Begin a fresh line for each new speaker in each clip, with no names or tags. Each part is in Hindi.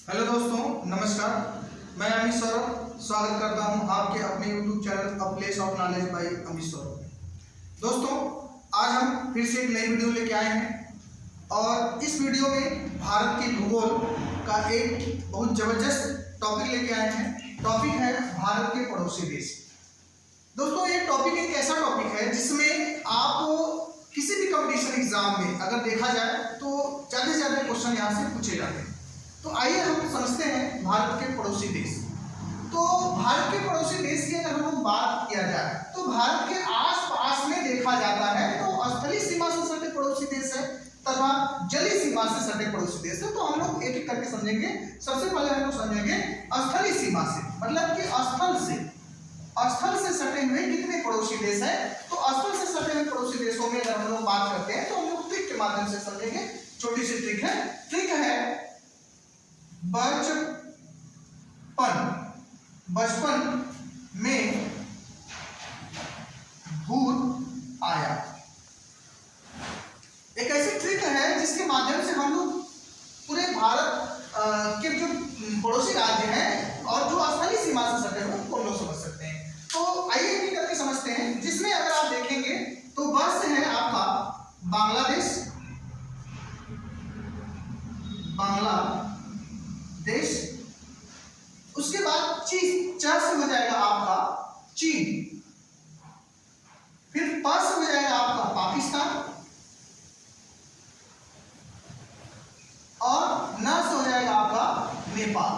हेलो दोस्तों, नमस्कार। मैं अमित सौरभ स्वागत करता हूं आपके अपने YouTube channel a place of knowledge by Amit Saurabh. दोस्तों, आज हम फिर से एक नई वीडियो लेके आए हैं और इस वीडियो में भारत के भूगोल का एक बहुत जबरदस्त टॉपिक लेके आए हैं। टॉपिक है भारत के पड़ोसी देश। दोस्तों, ये टॉपिक एक ऐसा टॉपिक है जिसमें आप किसी भी कंपटीशन एग्जाम में अगर देखा जाए तो ज़्यादा से ज़्यादा क्वेश्चन यहाँ से पूछे जाते हैं। तो आइए हम समझते हैं भारत के पड़ोसी देश। तो भारत के पड़ोसी देश की अगर हम बात किया जाए तो भारत के आसपास में देखा जाता है तो स्थलीय सीमा से सटे पड़ोसी देश है तथा जलीय सीमा से सटे पड़ोसी देश है। तो हम लोग एक एक करके समझेंगे। सबसे पहले हम लोग समझेंगे स्थलीय सीमा से, मतलब कि स्थल से सटे हुए कितने पड़ोसी देश है। तो स्थल से सटे हुए पड़ोसी देशों में अगर हम लोग बात करते हैं तो हम लोग ट्रिक के माध्यम से समझेंगे। छोटी सी ट्रिक है बचपन में भूत आया। एक ऐसी ट्रिक है जिसके माध्यम से हम लोग पूरे भारत के जो पड़ोसी राज्य हैं और जो स्थलीय सीमा से सटे हुए उनको लोग समझ सकते हैं। तो आइए एक करके समझते हैं, जिसमें अगर आप देखेंगे तो वर्ष है आपका बांग्लादेश, उसके बाद चीन, च से हो जाएगा आपका चीन, फिर प से हो जाएगा आपका पाकिस्तान और न से हो जाएगा आपका नेपाल।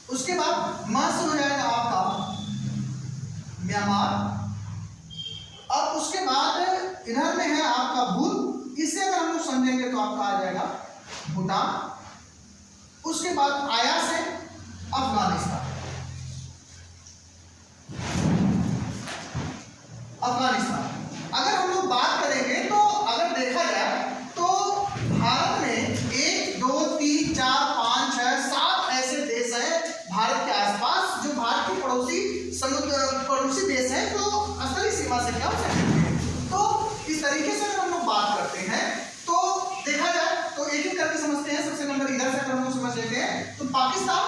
उसके बाद म से हो जाएगा आपका म्यांमार। अब उसके बाद इधर में है आपका भूत, इसे अगर हम लोग समझेंगे तो आपका आ जाएगा भूटान। उसके बाद आया से अफगानिस्तान। अगर हम लोग बात करेंगे तो अगर देखा जाए तो भारत में 1 2 3 4 5 6 7 ऐसे देश हैं भारत के आसपास जो भारत के पड़ोसी देश हैं जो स्थलीय सीमा से क्या सटे हुए हैं। तो इस तरीके से अगर हम लोग बात करते हैं तो देखा जाए तो एक एक करके समझते हैं। सबसे नंबर इधर से अगर हम लोग समझ लेते हैं तो पाकिस्तान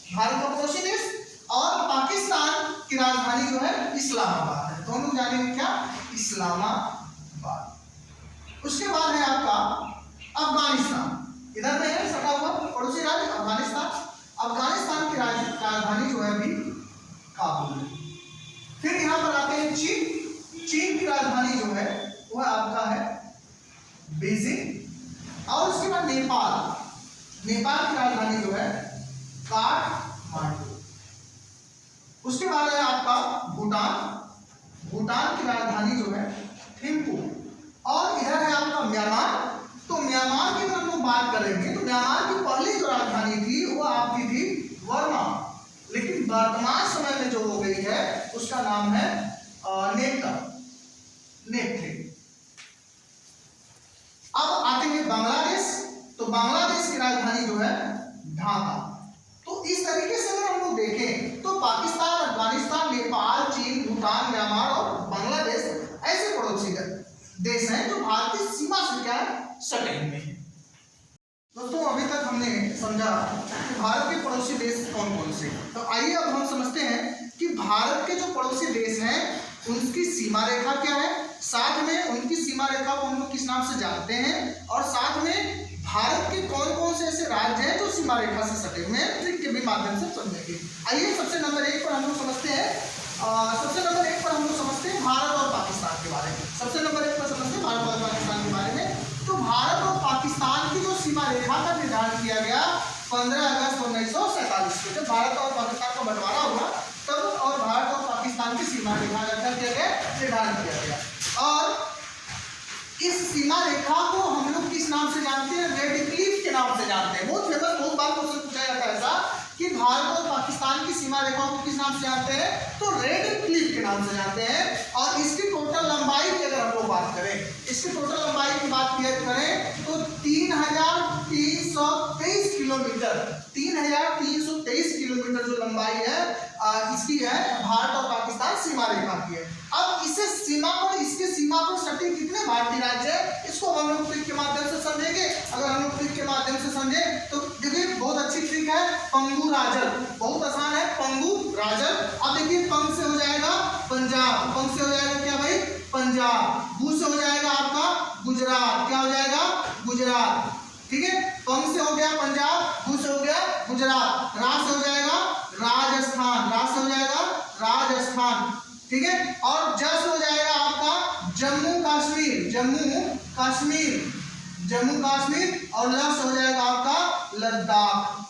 भारत का पड़ोसी देश और पाकिस्तान की राजधानी जो है इस्लामाबाद है। तो हम लोग जानेंगे क्या, इस्लामाबाद। उसके बाद है आपका अफगानिस्तान, इधर में है सटा हुआ पड़ोसी राज्य अफगानिस्तान की राजधानी जो है अभी काबुल है। फिर यहाँ पर आते हैं चीन की राजधानी जो है वह आपका है बीजिंग। और उसके बाद नेपाल की राजधानी जो है काठमांडू। उसके बाद है आपका भूटान की राजधानी जो है थिम्पू। और इधर है आपका म्यांमार। तो म्यांमार की अगर हम लोग बात करेंगे तो म्यांमार की पहली जो राजधानी थी वो आपकी थी वर्मा, लेकिन वर्तमान समय में जो हो गई है उसका नाम है नेप्थे। अब आते हैं बांग्लादेश। तो बांग्लादेश की राजधानी जो है ढाका। तो इस तरीके से अगर हम लोग देखें तो पाकिस्तान, अफगानिस्तान, नेपाल, चीन, भूटान, म्यांमार और बांग्लादेश ऐसे पड़ोसी देश हैं जो भारतीय सीमा से क्या सटे हुए हैं। दोस्तों, अभी तक हमने समझा कि भारत के पड़ोसी देश कौन कौन से। तो आइए अब हम समझते हैं कि भारत के जो पड़ोसी देश हैं उनकी सीमा रेखा क्या है, साथ में उनकी सीमा रेखा को हम लोग किस नाम से जानते हैं, और साथ में भारत के कौन कौन से ऐसे राज्य हैं जो सीमा रेखा से सटे हुए हैं, ट्रिक के भी माध्यम से समझेंगे। आइए सबसे नंबर 1 पर हम लोग समझते हैं भारत और पाकिस्तान के बारे में। सबसे नंबर 1 पर समझते हैं भारत और पाकिस्तान के बारे में। तो भारत और पाकिस्तान की जो सीमा रेखा का निर्धारण किया गया 15 अगस्त 1947 को, जब भारत और पाकिस्तान का बंटवारा हुआ तब और भारत और पाकिस्तान की सीमा रेखा का निर्धारण किया गया। और इस सीमा रेखा को हम लोग किस नाम से जानते हैं, रेड क्लिफ के नाम से जानते हैं। बहुत फेमस, बहुत बार क्वेश्चन पूछा जाता है ऐसा कि भारत और पाकिस्तान की सीमा रेखा को किस नाम से जानते हैं, तो रेड क्लिफ के नाम से जानते हैं। और इसकी टोटल लंबाई की अगर हम लोग बात करें, इसकी टोटल लंबाई की बात करें तो 3323 किलोमीटर, 3323 किलोमीटर जो लंबाई है इसकी है भारत और पाकिस्तान सीमा रेखा की है। अब इसके सीमा पर सटे कितने भारतीय राज्य है इसको हम लोग ट्रिक के माध्यम से समझेंगे। अगर हम लोग ट्रिक के माध्यम से समझे तो देखिए बहुत ट्रिक है पंगुराजल, बहुत आसान है पंगुराजल। अब देखिए पंग से हो जाएगा पंजाब, पंग से हो जाएगा क्या भाई पंजाब, गु से हो जाएगा आपका गुजरात, क्या हो जाएगा गुजरात, ठीक है। पंग से हो गया पंजाब, गु से हो गया गुजरात, रा से हो जाएगा राजस्थान, रा से हो जाएगा राजस्थान, ठीक है। और ज से हो जाएगा आपका जम्मू कश्मीर, जम्मू कश्मीर, जम्मू कश्मीर, और ल से हो जाएगा आपका लद्दाख,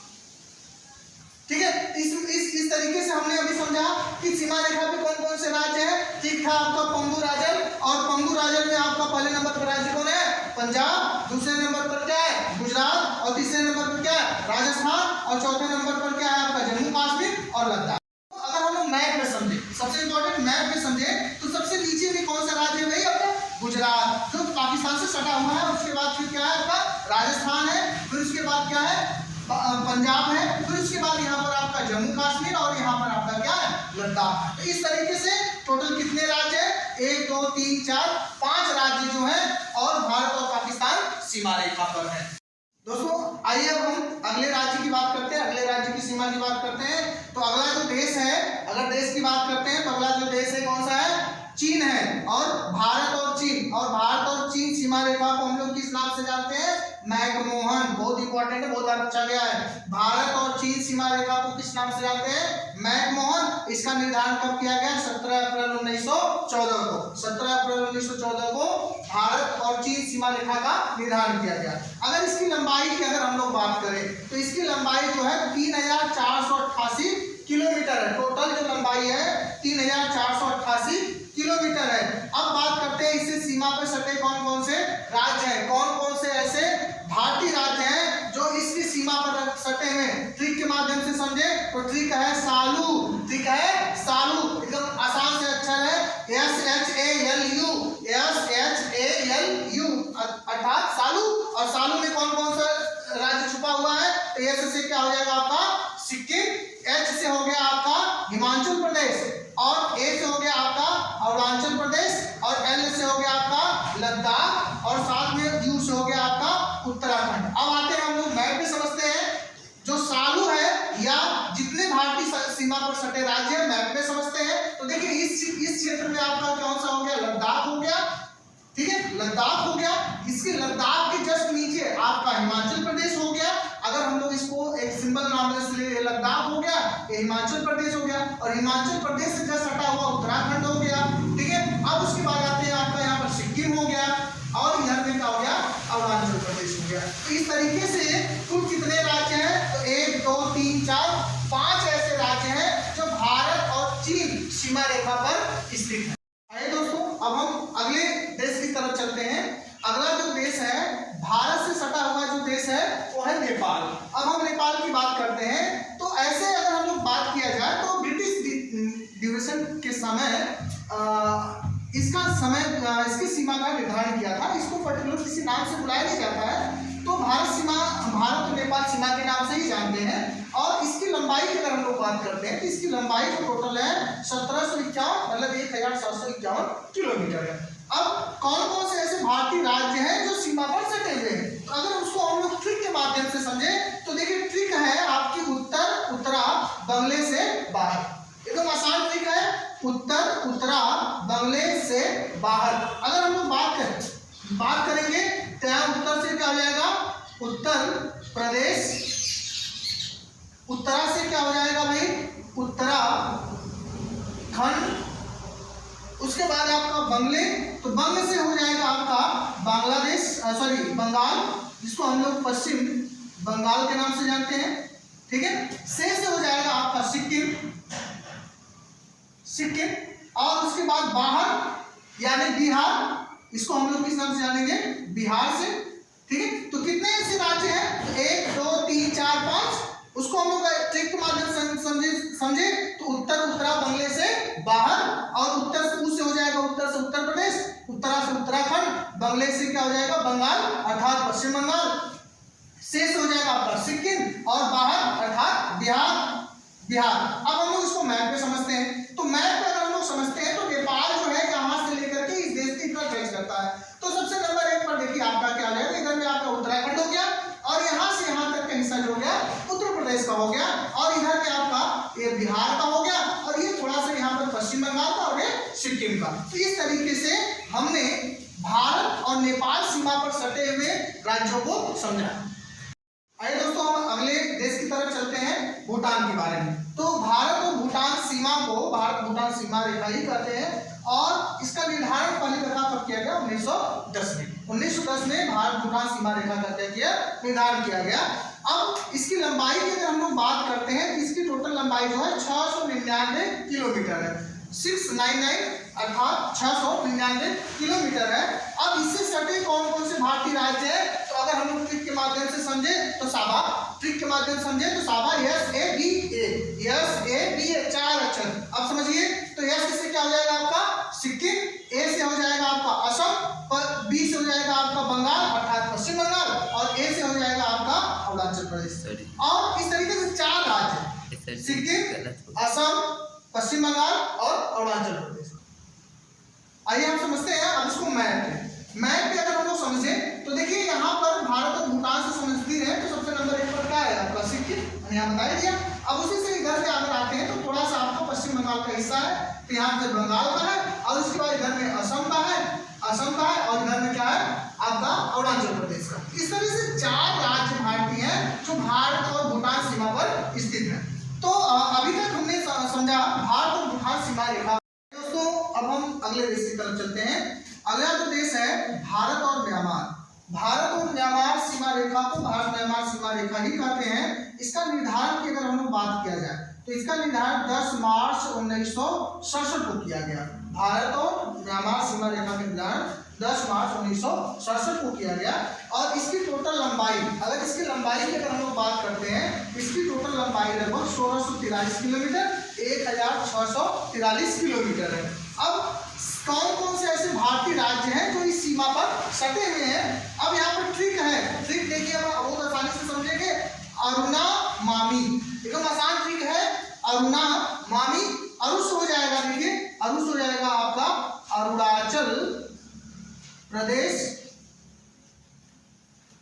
ठीक है। इस तरीके से हमने अभी समझा कि सीमा रेखा पे कौन कौन से राज्य हैं। ठीक था आपका पंगुराजल, और पंगुराजल में आपका पहले नंबर पर राज्य कौन है पंजाब, दूसरे नंबर पर क्या है गुजरात, और तीसरे नंबर पर क्या है राजस्थान, और चौथे नंबर पर क्या है आपका जम्मू कश्मीर और लद्दाख। तो अगर हम लोग मैप में समझे, सबसे इंपॉर्टेंट मैप में समझे, तो सबसे नीचे में कौन सा राज्य है भाई आपका गुजरात, जो पाकिस्तान से सटा हुआ है। उसके बाद फिर क्या है आपका राजस्थान है, फिर उसके बाद क्या है पंजाब है, फिर उसके बाद यहाँ पर आपका जम्मू कश्मीर, और यहाँ पर आपका क्या है लद्दाख। तो इस तरीके से टोटल कितने राज्य हैं 1 2 3 4 5 राज्य जो है, और भारत और पाकिस्तान सीमा रेखा पर है। दोस्तों आइए अब हम अगले राज्य की बात करते हैं, अगले राज्य की सीमा की बात करते हैं। तो अगला जो देश है, अगर देश की बात करते हैं तो अगला जो देश है कौन सा है चीन है, और भारत और चीन, और भारत और चीन सीमा रेखा को हम लोग किस नाम से जानते हैं मैकमोहन, बहुत इंपॉर्टेंट है, बहुत बार पूछा गया है। भारत और चीन सीमा रेखा को किस नाम से जानते हैं मैकमोहन। इसका निर्धारण कब किया गया 17 अप्रैल 1914 को, 17 अप्रैल 1914 को भारत और चीन सीमा रेखा का निर्धारण किया गया। अगर इसकी लंबाई की अगर हम लोग बात करें तो इसकी लंबाई जो है 3488 किलोमीटर है, टोटल जो लंबाई है 3488 किलोमीटर है। अब बात करते हैं इससे सीमा पर सटे कौन कौन से राज्य हैं, कौन कौन से ऐसे भारतीय राज्य हैं जो इसकी सीमा पर सटे हुए। ट्रिक के माध्यम से समझे तो ट्रिक है सालू, ट्रिक है सालू, एकदम आसान से अक्षर है SHALU, SHALU अर्थात सालू। और सालू में कौन कौन सा राज्य छुपा हुआ है, तो S से क्या हो जाएगा आपका सिक्किम, H से हो गया आपका हिमाचल प्रदेश, और A से हो गया आपका अरुणाचल प्रदेश, और L से हो गया आपका लद्दाख, और साथ में U से हो गया आपका उत्तराखंड। अब आते हैं हम लोग मैप पे समझते हैं, जो सालू है या जितने भारतीय सीमा पर सटे राज्य है मैप में समझते हैं। तो देखिए इस क्षेत्र में आपका कौन सा हो गया लद्दाख हो गया, ठीक है लद्दाख हो गया। इसके लद्दाख के जस्ट नीचे आपका हिमाचल प्रदेश हो गया। अगर हम लोग इसको एक सिंबल नाम से लद्दाख हो गया, ये हिमाचल प्रदेश हो गया, और हिमाचल प्रदेश से जस्ट सटा हुआ उत्तराखंड हो गया, ठीक है। अब उसके बाद आते हैं आपका यहाँ पर सिक्किम हो गया, और इधर में क्या हो गया अरुणाचल प्रदेश हो गया। तो इस तरीके से कुल कितने राज्य हैं, तो 1 2 3 4 5 ऐसे राज्य हैं जो भारत और चीन सीमा रेखा पर स्थित है। आइए दोस्तों अब हम अगले देश की तरफ चलते हैं। अगला जो देश है भारत से सटा हुआ जो देश है वो है नेपाल। अब हम नेपाल की बात करते हैं, तो ऐसे अगर हम लोग बात किया जाए तो ब्रिटिश ड्यूरेशन के समय इसकी सीमा का निर्धारण किया था। इसको पर्टिकुलर किसी नाम से बुलाया नहीं जाता है, तो भारत और नेपाल सीमा के नाम से ही जानते हैं। और इसकी लंबाई की अगर हम लोग बात करते हैं तो इसकी लंबाई जो टोटल है 1751 मतलब 1751 किलोमीटर है। अब कौन कौन से ऐसे भारतीय राज्य हैं जो सीमा पर सटे हुए हैं, तो अगर उसको हम लोग ट्रिक के माध्यम से समझे तो देखिए ट्रिक है आपकी उत्तरा बंगले से बाहर, एकदम आसान ट्रिक है उत्तरा बंगले से बाहर। अगर हम लोग बात करेंगे तो यहाँ उत्तर से क्या हो जाएगा उत्तर प्रदेश, उत्तरा से क्या हो जाएगा भाई उत्तराखंड, उसके बाद आपका बंगले, तो बंग से हो जाएगा आपका बांग्लादेश बंगाल, जिसको हम लोग पश्चिम बंगाल के नाम से जानते हैं, ठीक है। से हो जाएगा आपका सिक्किम, और उसके बाद बाहर यानी बिहार, इसको हम लोग किस नाम से जानेंगे बिहार से, ठीक है। तो कितने ऐसे राज्य हैं 1 2 3 4 5, उसको हम लोग ट्रिक के माध्यम से समझे तो उत्तरा बंगले से बाहर, और उत्तर से हो जाएगा उत्तर से उत्तर प्रदेश, उत्तरा से उत्तराखंड, बंगले से क्या हो जाएगा बंगाल अर्थात पश्चिम बंगाल, से हो जाएगा आपका सिक्किम, और बाहर अर्थात बिहार। अब हम लोग इसको मैप पे समझते हैं, तो मैप पे अगर हम लोग समझते हैं तो नेपाल जो है यहाँ से लेकर के इस देश की तरफ फेस करता है। तो सबसे नंबर 1 पर देखिए आपका क्या हो जाएगा, इधर में आपका उत्तराखंड हो गया, और यहाँ से यहाँ तक का हिस्सा जो हो गया उत्तर प्रदेश प्रदेश का हो गया, और इधर में आपका ये बिहार का हो गया, और ये थोड़ा सा यहाँ पर पश्चिम बंगाल का और ये सिक्किम का। तो इस तरीके से हमने भारत और नेपाल सीमा पर सटे हुए राज्यों को समझा। आइए दोस्तों हम अगले देश की तरफ चलते हैं, भूटान के बारे में। तो भारत और भूटान सीमा को भारत भूटान सीमा रेखा ही कहते हैं, और इसका निर्धारण पहली दफा कब किया गया? 1910 में। 1910 में भारत भूटान सीमा रेखा का क्या किया? निर्धारण किया गया। अब इसकी लंबाई की अगर हम लोग बात करते हैं, तो इसकी टोटल लंबाई जो है 699 किलोमीटर है। 699 अर्थात 699 किलोमीटर है। अब इससे सटे कौन कौन से भारतीय राज्य है? तो अगर हम लोग ट्रिक के माध्यम से समझे तो साबा, ट्रिक के माध्यम से समझे तो साबा SABA 4 अक्षर। अब समझिए, तो S से क्या हो जाएगा आपका? सिक्किम, A से हो जाएगा आपका असम, B से हो जाएगा आपका बंगाल अर्थात पश्चिम बंगाल, और A से हो जाएगा आपका अरुणाचल प्रदेश। और इस तरीके से 4 राज्य, सिक्किम, असम, पश्चिम बंगाल और अरुणाचल प्रदेश। आइए हम समझते हैं अब इसको मैप पे अगर हम लोग समझे तो देखिए यहाँ पर भारत और भूटान से समझती है, तो सबसे नंबर 1 पर क्या है आपका? सिक्किम, मैंने यहाँ बताया दिया। अब उसी से इधर से अगर आते हैं तो थोड़ा सा आपको पश्चिम बंगाल का हिस्सा है, तो यहाँ पे बंगाल का है, और उसके बाद इधर में असम का है, और इधर में क्या है आपका? अरुणाचल प्रदेश का। इस तरह से 4 राज्य भारतीय हैं जो भारत और भूटान सीमा पर स्थित है। तो अभी तक हमने समझा भारत और भूटान सीमा रेखा। दोस्तों अब हम अगले देश की तरफ चलते हैं। अगला जो देश है भारत और म्यांमार। भारत और म्यांमार सीमा रेखा को भारत म्यांमार सीमा रेखा ही कहते हैं। इसका निर्धारण की अगर हम लोग बात किया जाए तो इसका निर्धारण 10 मार्च 1967 को किया गया। भारत और म्यांमार सीमा रेखा का निर्धारण 10 मार्च 1967 को किया गया। और इसकी टोटल लंबाई, अगर इसकी लंबाई की अगर हम लोग बात करते हैं, इसकी टोटल लंबाई लगभग 1643 किलोमीटर, 1643 किलोमीटर है। अब कौन कौन से ऐसे भारतीय राज्य हैं जो इस सीमा पर सटे हुए हैं? अब यहाँ पर ट्रिक है, ट्रिक देखिए हम बहुत आसानी से समझेंगे। अरुणा मामी, एकदम आसान ट्रिक है। अरुणा मामी, अरुष हो जाएगा, देखिए अरुष हो जाएगा आपका अरुणाचल प्रदेश,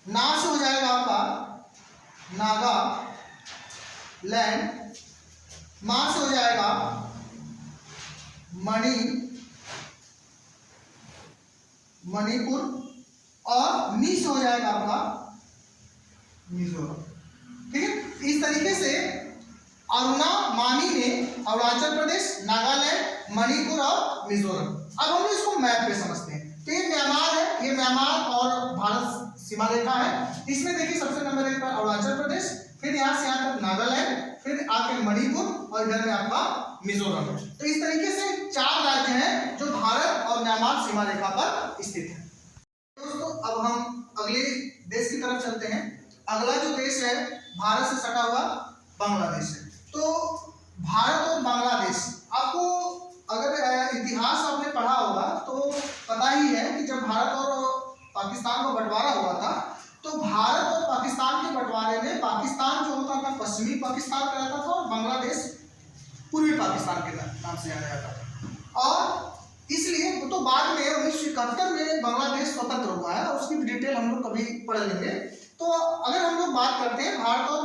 ना से हो जाएगा आपका नागालैंड, मा से हो जाएगा मणिपुर, और मी से हो जाएगा आपका मिजोरम। ठीक है, इस तरीके से अरुणा मामी में अरुणाचल प्रदेश, नागालैंड, मणिपुर और मिजोरम। अब हम इसको मैप पे समझते हैं। तो ये म्यांमार है, ये म्यांमार और भारत सीमा रेखा है। इसमें देखिए सबसे नंबर 1 पर अरुणाचल प्रदेश, फिर यहाँ से यहाँ तक नागालैंड, फिर आके मणिपुर, और इधर में आपका मिजोरम। तो इस तरीके से 4 राज्य हैं जो भारत और म्यांमार सीमा रेखा पर स्थित है। दोस्तों अब हम अगले देश की तरफ चलते हैं। अगला जो देश है भारत से सटा हुआ बांग्लादेश है। तो भारत और बांग्लादेश, आपको अगर इतिहास आपने पढ़ा होगा तो पता ही है कि जब भारत और पाकिस्तान का बंटवारा हुआ था, तो भारत और पाकिस्तान के बंटवारे में पाकिस्तान जो होता था पश्चिमी पाकिस्तान कहलाता था, और बांग्लादेश पूर्वी पाकिस्तान के नाम से जाना जाता था। और इसलिए तो बाद में 1971 में बांग्लादेश स्वतंत्र हुआ है, और उसकी डिटेल हम लोग कभी पढ़ लेंगे। तो अगर हम लोग बात करते हैं भारत और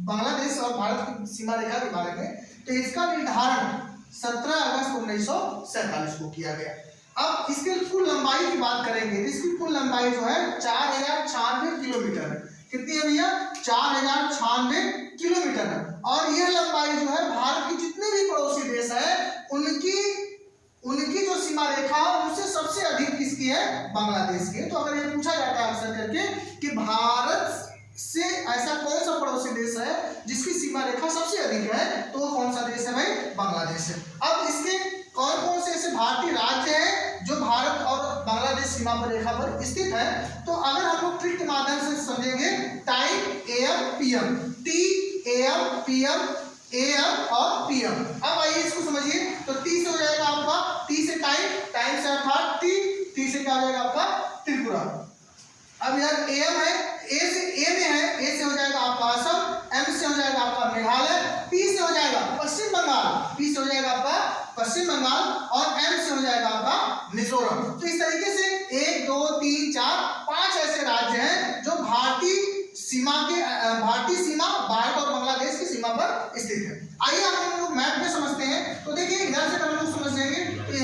बांग्लादेश और भारत की सीमा रेखा के बारे में, तो इसका निर्धारण 17 अगस्त 1947 को किया गया। अब इसके कुल लंबाई की बात करेंगे तो इसकी कुल लंबाई जो है 4096 किलोमीटर है। कितनी है भैया? 4096 किलोमीटर है। और यह लंबाई जो है भारत के जितने भी पड़ोसी देश है उनकी जो सीमा रेखा उनसे सबसे अधिक किसकी है? बांग्लादेश की। तो अगर ये पूछा जाता है अक्सर करके कि भारत से ऐसा कौन सा पड़ोसी देश है जिसकी सीमा रेखा सबसे अधिक है, तो वो कौन सा देश है भाई? बांग्लादेश है। अब इसके कौन कौन से ऐसे भारतीय राज्य हैं जो भारत और बांग्लादेश सीमा पर रेखा पर स्थित है? तो अगर हम लोग ट्रिक के माध्यम से समझेंगे, time AM PM, T AM PM AM और PM। अब आइए इसको समझिए। तो T से हो जाएगा आपका, T से टाइम से अर्थात T से क्या हो जाएगा आपका? त्रिपुरा। अब यार AM है, A में हो जाएगा आपका असम, M से हो जाएगा आपका मेघालय, P से हो जाएगा पश्चिम बंगाल, और M से हो जाएगा आपका मिजोरम। तो इस तरीके से 1 2 3 4 5 ऐसे राज्य हैं जो भारतीय सीमा भारत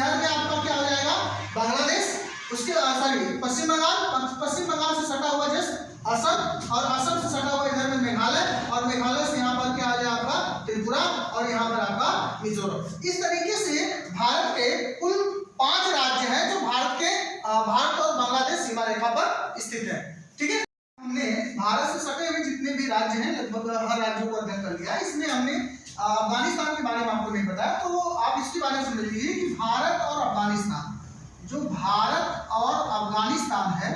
बिहार में आपका क्या हो जाएगा, बांग्लादेश, उसके सॉरी पश्चिम बंगाल से सटा हुआ जस्ट असम, और असम से सटा हुआ इधर में मेघालय, और मेघालय से यहाँ पर क्या आ जाए आपका त्रिपुरा, और यहाँ पर आपका मिजोरम। इस तरीके से भारत के कुल 5 राज्य हैं जो भारत और बांग्लादेश सीमा रेखा पर स्थित है। ठीक है, हमने भारत से सटे हुए जितने भी राज्य हैं लगभग हर राज्यों को अध्ययन कर लिया। इसमें हमने अफगानिस्तान के बारे में आपको नहीं बताया, तो आप इसके बारे में समझ लीजिए कि भारत और अफगानिस्तान, जो भारत और अफगानिस्तान है,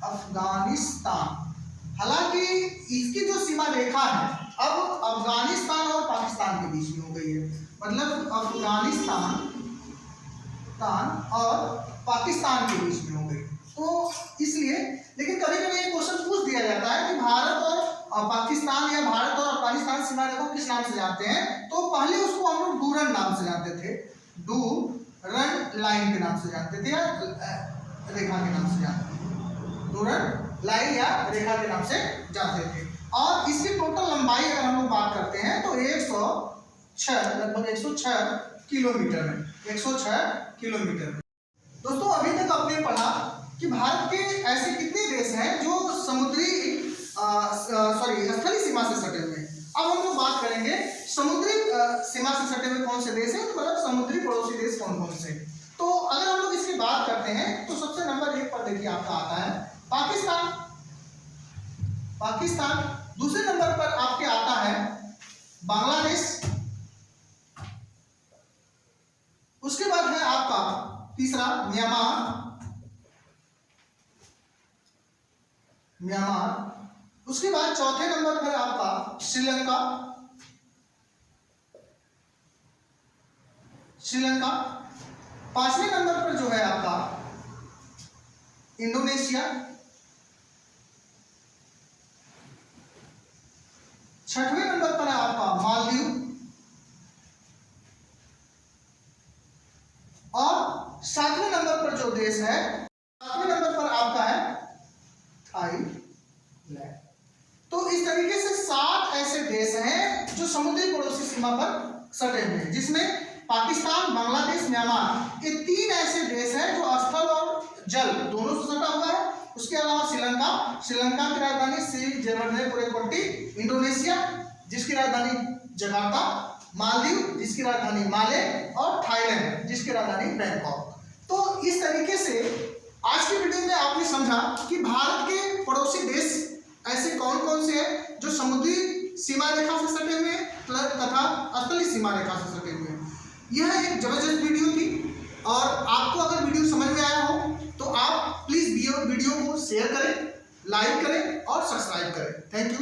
अफगानिस्तान, हालांकि इसकी जो सीमा रेखा है अब अफगानिस्तान और पाकिस्तान के बीच में हो गई है, मतलब अफगानिस्तान और पाकिस्तान के बीच में हो गई। तो इसलिए, लेकिन कभी कभी ये क्वेश्चन पूछ दिया जाता है कि भारत और पाकिस्तान या भारत और अफगानिस्तान सीमा रेखा किस नाम से जानते हैं, तो पहले उसको हम लोग डूरन नाम से जानते थे, डूरन लाइन के नाम से जानते थे, या रेखा के नाम से जानते थे, डूरन लाइन या रेखा के नाम से जानते थे। और इसकी टोटल लंबाई अगर हम लोग बात करते हैं तो 106, लगभग 106 किलोमीटर में, 106 किलोमीटर में। दोस्तों अभी तक आपने पढ़ा कि भारत के ऐसे कितने देश हैं जो स्थलीय सीमा से सटे हुए हैं। अब हम लोग बात करेंगे समुद्री सीमा से सटे हुए कौन से देश हैं, तो मतलब समुद्री पड़ोसी देश कौन कौन से। तो अगर हम लोग इसकी बात करते हैं तो सबसे नंबर 1 पर देखिए आपका आता है पाकिस्तान, दूसरे नंबर पर आपके आता है बांग्लादेश, उसके बाद है आपका तीसरा म्यांमार, उसके बाद चौथे नंबर पर आपका श्रीलंका, पांचवें नंबर पर जो है आपका इंडोनेशिया, छठवें नंबर पर है आपका मालदीव, और सातवें नंबर पर जो देश है, सातवें नंबर पर आपका है थाईलैंड। तो इस तरीके से 7 ऐसे देश हैं जो समुद्री पड़ोसी सीमा पर सटे हुए हैं, जिसमें पाकिस्तान, बांग्लादेश, म्यांमार, ये 3 ऐसे देश हैं जो स्थल और जल दोनों से सटा हुआ है। उसके अलावा श्रीलंका की राजधानी श्रीविजयवर्धने, इंडोनेशिया जिसकी राजधानी जकार्ता, मालदीव जिसकी राजधानी माले, और थाईलैंड जिसकी राजधानी बैंकॉक। तो इस तरीके से आज की वीडियो में आपने समझा कि भारत के पड़ोसी देश ऐसे कौन कौन से हैं जो समुद्री सीमा रेखा से सटे हुए हैं तथा स्थलीय सीमा रेखा से सटे हुए हैं। यह एक जबरदस्त वीडियो थी, और आपको अगर वीडियो समझ में आया हो तो आप प्लीज वीडियो को शेयर करें, लाइक करें और सब्सक्राइब करें। Thank you.